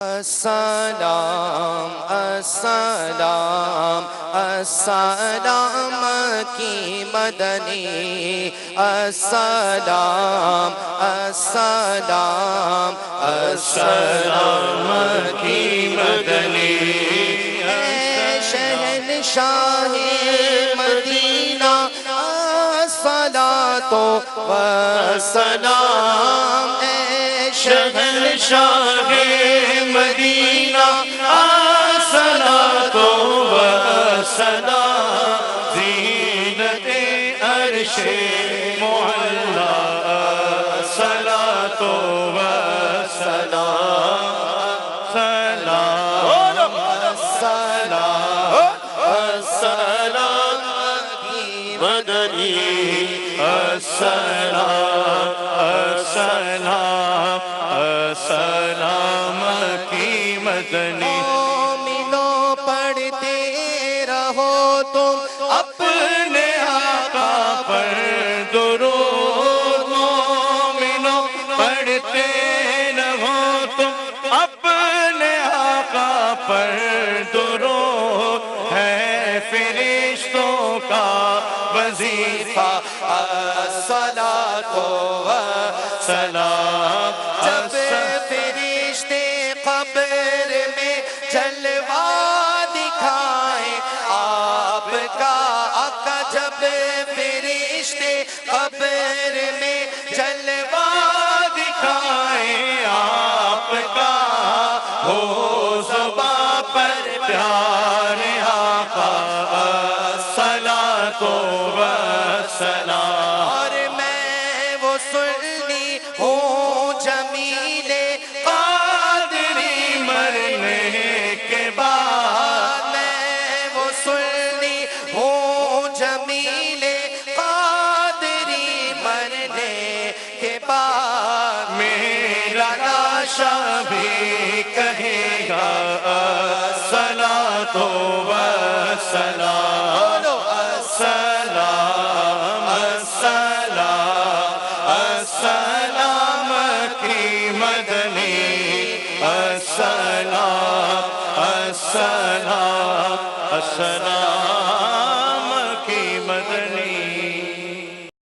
السلام السلام السلام کی مدنی السلام السلام السلام کی مدنی اے شہنشاہ مدینہ الصلاۃ والسلام اے شہنشاہ مدینہ الصلاۃ والسلام زینت عرش معلا الصلاۃ والسلام سلام السلام السلام کی مدنی السلام السلام السلام کی مدنی مومنوں پڑھتے رہو تم اپنے آقا پر درود مومنوں پڑھتے رہو تم اپنے آقا پر درود ہے فرشتوں کا وظیفہ الصلاۃ والسلام جب فرشتے قبر میں جلوہ دکھائیں آپ کا آقا جب فرشتے قبر میں جلوہ دکھائیں آپ کا ہو زباں پر پیار آقا الصلاۃ والسلام اور میں وہ سنی ہوں جمیل قادری مرنے کے بعد میں وہ سنی ہوں جمیل قادری مرنے کے بعد میرا لاشا بھی کہے گا الصلاۃ والسلام السلام السلام السلام کی مدنی السلام السلام السلام